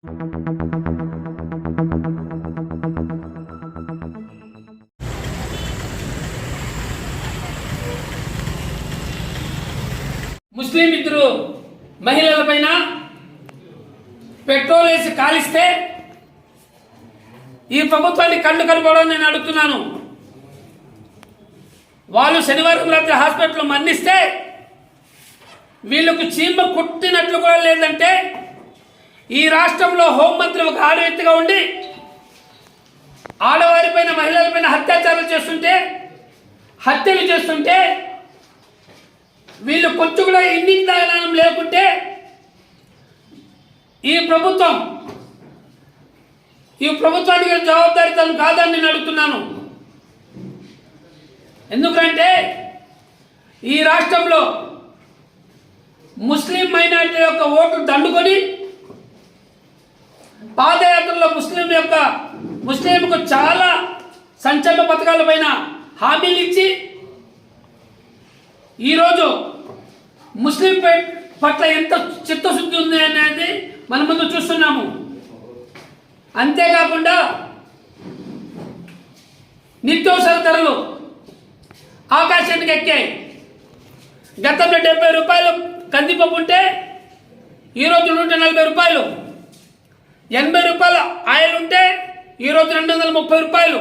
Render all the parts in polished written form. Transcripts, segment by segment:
ముస్లిం ఇద్దరు మహిళలపైన పెట్రోల్ వేసి కాలిస్తే ఈ ప్రభుత్వాన్ని కళ్ళు కలుపుకోవడం నేను అడుగుతున్నాను. వాళ్ళు శనివారం రాత్రి హాస్పిటల్లో మరణిస్తే వీళ్ళకు చీమ కుట్టినట్లు కూడా లేదంటే ఈ రాష్ట్రంలో హోంమంత్రి ఒక ఆడ వ్యక్తిగా ఉండి ఆడవారిపైన మహిళలపైన అత్యాచారాలు చేస్తుంటే, హత్యలు చేస్తుంటే వీళ్ళు కొంచెం కూడా ఇంటికి జ్ఞానం లేకుంటే ఈ ప్రభుత్వానికి జవాబుదారీతనం కాదని నేను అడుగుతున్నాను. ఎందుకంటే ఈ రాష్ట్రంలో ముస్లిం మైనారిటీ యొక్క ఓటు దండుకొని పాదయాత్రలో ముస్లింకు చాలా సంక్షేమ పథకాల పైన హామీలు ఇచ్చి ఈరోజు ముస్లిం పట్ల ఎంత చిత్తశుద్ధి ఉంది అనేది మన ముందు చూస్తున్నాము. అంతేకాకుండా నిత్యావసర ధరలు ఆకాశానికి ఎక్కాయి. గతంలో 70 రూపాయలు కందిపప్పు ఉంటే ఈరోజు 140 రూపాయలు, 80 రూపాయల ఆయిల్ ఉంటే ఈరోజు 230 రూపాయలు,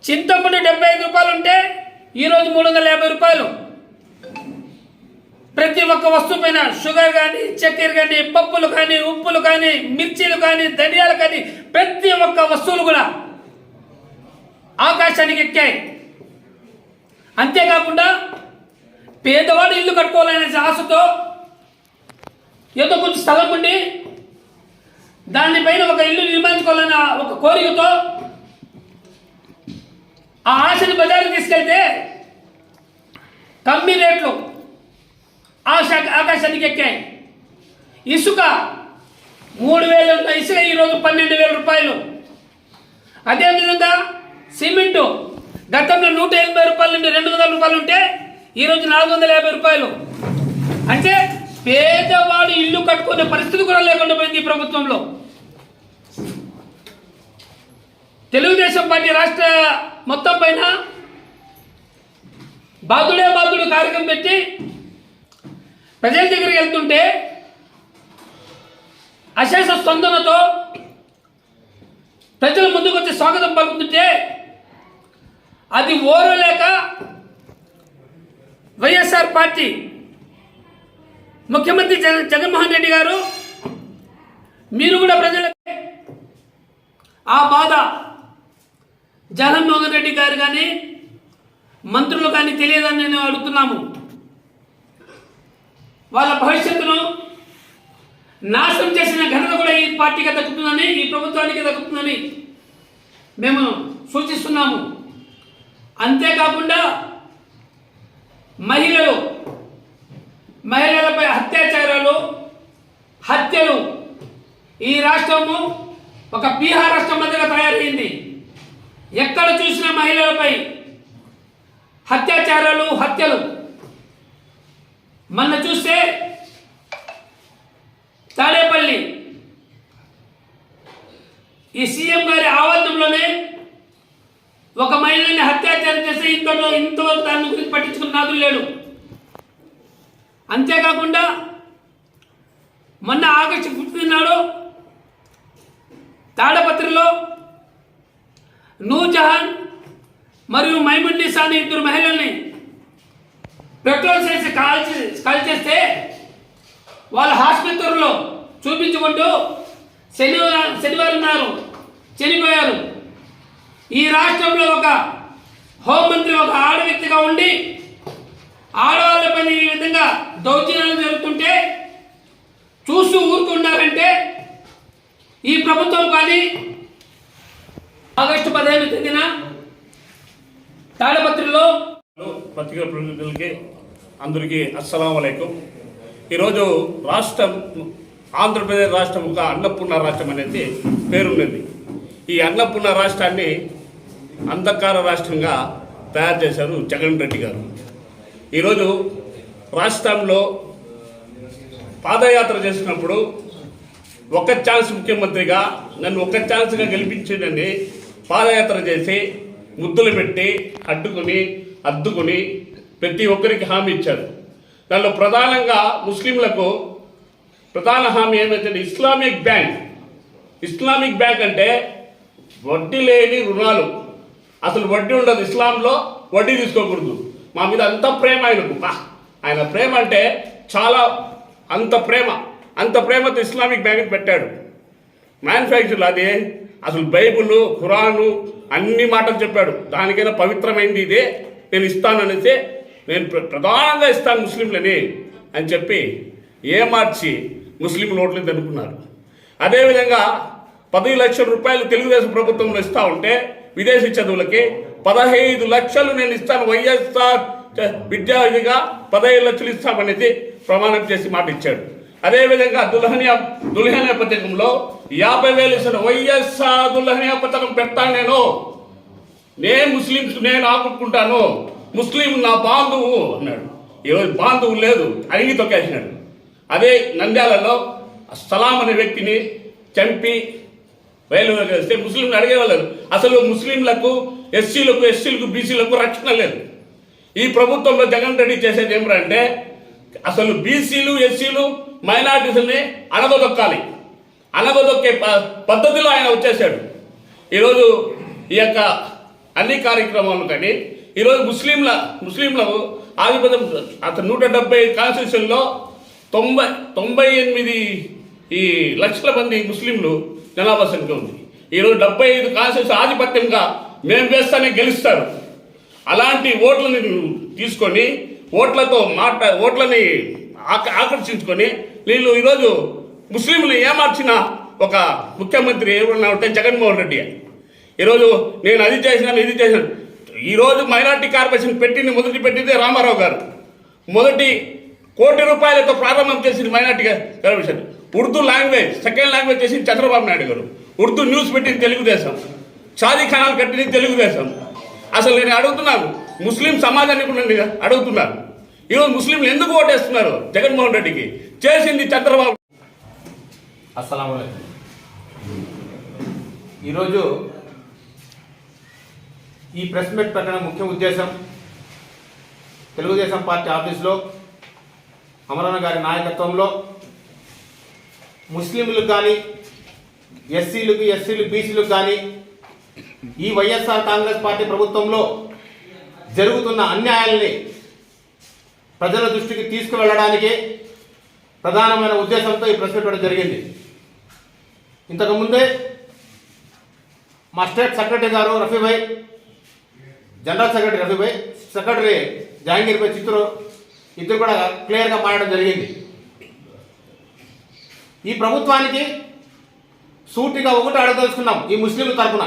చింతపండు 75 రూపాయలు ఉంటే ఈరోజు 350 రూపాయలు. ప్రతి ఒక్క వస్తువు పైన షుగర్ కానీ, చక్కెర కానీ, పప్పులు కానీ, ఉప్పులు కానీ, మిర్చీలు కానీ, ధనియాలు కానీ ప్రతి ఒక్క వస్తువులు కూడా ఆకాశానికి ఎక్కాయి. అంతేకాకుండా పేదవాడు ఇల్లు కట్టుకోవాలనే ఆశతో ఏదో కొంచెం స్థలం ఉండి దానిపైన ఒక ఇల్లు నిర్మించుకోవాలన్న ఒక కోరికతో ఆ ఆశని బజారుకి తీసుకెళ్తే కమ్మీ రేట్లు ఆకాశానికి ఎక్కాయి. ఇసుక 3,000 ఉన్న ఇసుక ఈరోజు 12,000 రూపాయలు. అదేవిధంగా సిమెంటు గతంలో 180 రూపాయల నుండి 200 రూపాయలు ఉంటే ఈరోజు 450 రూపాయలు. అంటే పేదవాడు ఇల్లు కట్టుకునే పరిస్థితి కూడా లేకుండా పోయింది ఈ ప్రభుత్వంలో. తెలుగుదేశం పార్టీ రాష్ట్ర మొత్తం పైన బాధుడే బాధుడు కార్యక్రమం పెట్టి ప్రజల దగ్గరికి వెళ్తుంటే అశేష స్పందనతో ప్రజల ముందుకు వచ్చి స్వాగతం పలుకుతుంటే అది ఓరలేక వైఎస్ఆర్ పార్టీ ముఖ్యమంత్రి జగన్మోహన్ రెడ్డి గారు మీరు కూడా ప్రజలకి ఆ బాధ జగన్మోహన్ రెడ్డి గారు కానీ మంత్రులు కానీ తెలియదని నేను అడుగుతున్నాము. వాళ్ళ భవిష్యత్తును నాశనం చేసిన ఘనత కూడా ఈ పార్టీకి దక్కుతుందని, ఈ ప్రభుత్వానికి దక్కుతుందని మేము సూచిస్తున్నాము. అంతేకాకుండా మహిళలపై అత్యాచారాలు, హత్యలు ఈ రాష్ట్రము ఒక బీహార్ రాష్ట్రం మధ్యగా తయారైంది. ఎక్కడ చూసినా మహిళలపై అత్యాచారాలు, హత్యలు. మొన్న చూస్తే తాడేపల్లి ఈ సీఎం గారి ఆవాసంలోనే ఒక మహిళని అత్యాచారం చేస్తే ఇంతవరకు దాని గురించి పట్టించుకున్న నాదులు లేడు. అంతేకాకుండా మొన్న ఆగస్టు 15 నాడు తాడపత్రిలో నూర్జహాన్ మరియు మైమున్నీసా అనే 2 మహిళల్ని పెట్రోల్ చేసి కాల్చేస్తే వాళ్ళ ఆసుపత్రిలో చూపించుకుంటూ శనివారం నాడు చనిపోయారు. ఈ రాష్ట్రంలో ఒక హోంమంత్రి ఒక ఆడ వ్యక్తిగా ఉండి ఆడవాళ్ళపైన ఈ విధంగా దౌర్జన్యాలు జరుగుతుంటే చూస్తూ ఊరుకున్నారంటే ఈ ప్రభుత్వం కానీ ఆగస్టు 15వ తేదీన తాడపత్రిలో పత్రికా ప్రతినిధులకి అందరికీ అస్సలాము అలైకుం. ఈరోజు రాష్ట్రం ఆంధ్రప్రదేశ్ రాష్ట్రం ఒక అన్నపూర్ణ రాష్ట్రం అనేది పేరున్నది. ఈ అన్నపూర్ణ రాష్ట్రాన్ని అంధకార రాష్ట్రంగా తయారు చేశారు జగన్ రెడ్డి గారు. ఈరోజు రాష్ట్రంలో పాదయాత్ర చేసినప్పుడు ఒక ఛాన్స్ ముఖ్యమంత్రిగా నన్ను ఒక ఛాన్స్గా గెలిపించిందని పాదయాత్ర చేసి ముద్దులు పెట్టి అద్దుకుని ప్రతి ఒక్కరికి హామీ ఇచ్చారు. దానిలో ప్రధానంగా ముస్లింలకు ప్రధాన హామీ ఏమైతే ఇస్లామిక్ బ్యాంక్ అంటే వడ్డీ లేని రుణాలు, అసలు వడ్డీ ఉండదు, ఇస్లాంలో వడ్డీ తీసుకోకూడదు. మా మీద అంత ప్రేమ ఆయనకు. ఆయన ప్రేమ అంటే చాలా అంత ప్రేమతో ఇస్లామిక్ బ్యాంక్ పెట్టాడు. మ్యానుఫ్యాక్చర్ అది అసలు బైబుల్ ఖురాను అన్ని మాటలు చెప్పాడు. దానికైనా పవిత్రమైంది ఇదే, నేను ఇస్తాననేసి, నేను ప్రధానంగా ఇస్తాను ముస్లింలని అని చెప్పి ఏమార్చి ముస్లిం నోట్లు దనుకున్నారు. అదేవిధంగా 10 లక్షల రూపాయలు తెలుగుదేశం ప్రభుత్వంలో ఇస్తా ఉంటే విదేశీ చదువులకి 15 లక్షలు నేను ఇస్తాను, వైఎస్ఆర్ విద్యార్థిగా 15 లక్షలు ఇస్తామనేది ప్రమాణం చేసి మాట ఇచ్చాడు. అదేవిధంగా దుల్హనియా పథకంలో 50,000 ఇస్తాను, వైఎస్ఆర్ దుల్హనియా పథకం పెడతాను, నేను ముస్లింస్ నేను ఆపుకుంటాను, ముస్లిం నా బాంధువు అన్నాడు. ఈరోజు బాంధువు లేదు, అడిగి తొక్కేసినాడు. అదే నంద్యాలలో సలాం అనే వ్యక్తిని చంపి రైలులో కలిస్తే ముస్లింలు అడిగేవాళ్ళు. అసలు ముస్లింలకు ఎస్సీలకు బీసీలకు రక్షణ లేదు. ఈ ప్రభుత్వంలో జగన్ రెడ్డి చేసేది ఏమిటంటే అసలు బీసీలు ఎస్సీలు మైనార్టీస్ని అనగదొక్కే పద్ధతిలో ఆయన వచ్చేసాడు. ఈరోజు ఈ యొక్క అన్ని కార్యక్రమాలు కానీ ఈరోజు ముస్లింలకు ఆధిపత్యం అతను 170 కాన్స్టిట్యూషన్లో 98 ఈ లక్షల మంది ముస్లింలు జనాభా సంఖ్య ఉంది. ఈరోజు 75 కాన్స్టిట్యూషన్ ఆధిపత్యంగా మేము వేస్తానే గెలుస్తారు. అలాంటి ఓట్లని తీసుకొని ఓట్లని ఆకర్షించుకొని వీళ్ళు ఈరోజు ముస్లింలు ఏమార్చిన ఒక ముఖ్యమంత్రి ఎవరన్నా ఉంటే జగన్మోహన్ రెడ్డి. ఈరోజు నేను అది చేసినాను ఇది చేసినాను. ఈరోజు మైనార్టీ కార్పొరేషన్ పెట్టిందే రామారావు గారు. మొదటి ₹1 కోటి ప్రారంభం చేసింది minority corporation. Urdu language second language చేసింది చంద్రబాబు నాయుడు గారు. ఉర్దూ న్యూస్ పెట్టింది తెలుగుదేశం. షాదీ ఖానాలు కట్టింది తెలుగుదేశం. అసలు నేను అడుగుతున్నాను, ముస్లిం సమాజాన్ని కూడా నేను అడుగుతున్నాను, ఈరోజు ముస్లింలు ఎందుకు ఓటేస్తున్నారు జగన్మోహన్ రెడ్డికి? చేసింది చంద్రబాబు. అస్సలాము అలైకుం. ఈరోజు ఈ ప్రెస్ మీట్ పెట్టడం ముఖ్య ఉద్దేశం, తెలుగుదేశం పార్టీ ఆఫీసులో అమరన్న గారి నాయకత్వంలో ముస్లింలకు కానీ ఎస్సీలు బీసీలకు కానీ ఈ వైఎస్ఆర్ కాంగ్రెస్ పార్టీ ప్రభుత్వంలో జరుగుతున్న అన్యాయాల్ని ప్రజల దృష్టికి తీసుకువెళ్ళడానికే ప్రధానమైన ఉద్దేశంతో ఈ ప్రెస్ మీట్ పెట్టడం జరిగింది. ఇంతకుముందే మా స్టేట్ సెక్రటరీ గారు రఫీభాయ్, జనరల్ సెక్రటరీ రఫీభాయ్, సెక్రటరీ జహాంగీర్ భాయ్ చిత్తూరు ఇద్దరు కూడా క్లియర్గా మాట్లాడడం జరిగింది. ఈ ప్రభుత్వానికి సూటిగా ఒకటి అడగదలుచుకున్నాం. ఈ ముస్లింల తరఫున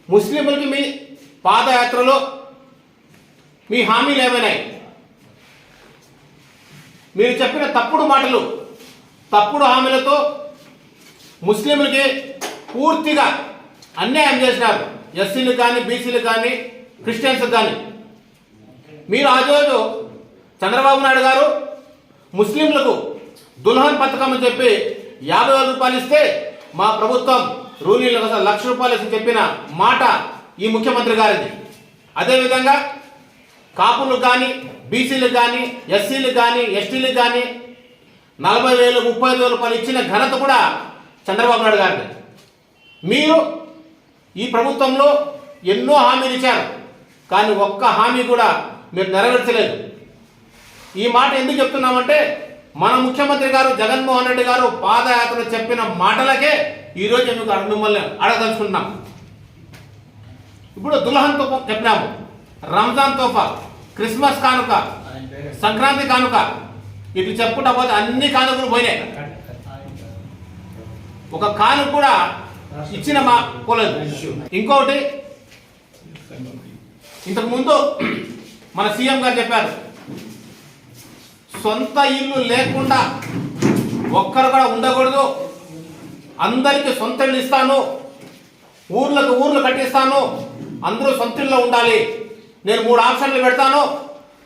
ముస్లింలకి మీ పాదయాత్రలో మీ హామీలు ఏమైనాయి? మీరు చెప్పిన తప్పుడు మాటలు, తప్పుడు హామీలతో ముస్లింలకి పూర్తిగా అన్యాయం చేసినారు. ఎస్సీలకు కానీ బీసీలకు కానీ క్రిస్టియన్స్కి కానీ. మీరు ఆ రోజు చంద్రబాబు నాయుడు గారు ముస్లింలకు దుల్హన్ పథకం అని చెప్పి 50,000 రూపాయలు ఇస్తే మా ప్రభుత్వం రూలీలకు అసలు ₹1,00,000 అని చెప్పిన మాట ఈ ముఖ్యమంత్రి గారిది. అదేవిధంగా కాపులకు కానీ బీసీలకు కానీ ఎస్సీలకు కానీ ఎస్టీలకు కానీ 40,000 35,000 రూపాయలు ఇచ్చిన ఘనత కూడా చంద్రబాబు నాయుడు గారిది. మీరు ఈ ప్రభుత్వంలో ఎన్నో హామీలు ఇచ్చారు, కానీ ఒక్క హామీ కూడా మీరు నెరవేర్చలేదు. ఈ మాట ఎందుకు చెప్తున్నామంటే మన ముఖ్యమంత్రి గారు జగన్మోహన్ రెడ్డి గారు పాదయాత్రలో చెప్పిన మాటలకే ఈరోజు మిమ్మల్ని అడగదలుచుకుంటున్నాం. ఇప్పుడు దుల్హన్ తోఫా చెప్పినాము, రంజాన్ తోఫా, క్రిస్మస్ కానుక, సంక్రాంతి కానుక, ఇటు చెప్పుకుంటా పోతే అన్ని కానుకలు పోయినాయి. ఒక కానుక కూడా ఇచ్చిన మా పోలేదు. ఇంకొకటి, ఇంతకుముందు మన సీఎం గారు చెప్పారు, సొంత ఇల్లు లేకుండా ఒక్కరు కూడా ఉండకూడదు, అందరికీ సొంత ఇల్లు ఇస్తాను, ఊర్లు కట్టిస్తాను, అందరూ సొంత ఇల్లు ఉండాలి. నేను 3 ఆప్షన్లు పెడతాను.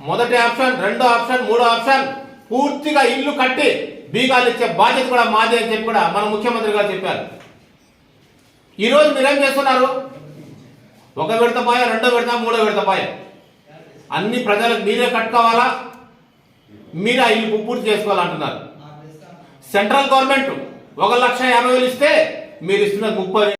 మొదటి ఆప్షన్, రెండో ఆప్షన్, మూడో ఆప్షన్, పూర్తిగా ఇల్లు కట్టి బీగాలు ఇచ్చే బాధ్యత కూడా మాది అని చెప్పి కూడా మన ముఖ్యమంత్రి గారు చెప్పారు. ఈరోజు మీరేం చేస్తున్నారు? ఒక విడత పాయ, రెండో విడత, మూడో విడత పాయ అన్ని ప్రజలకు మీరే కట్టుకోవాలా, మీరే ఆ ఇల్లు పూర్తి చేసుకోవాలంటున్నారు. సెంట్రల్ గవర్నమెంట్ 1,50,000 ఇస్తే మీరు ఇస్తున్నది 30,000.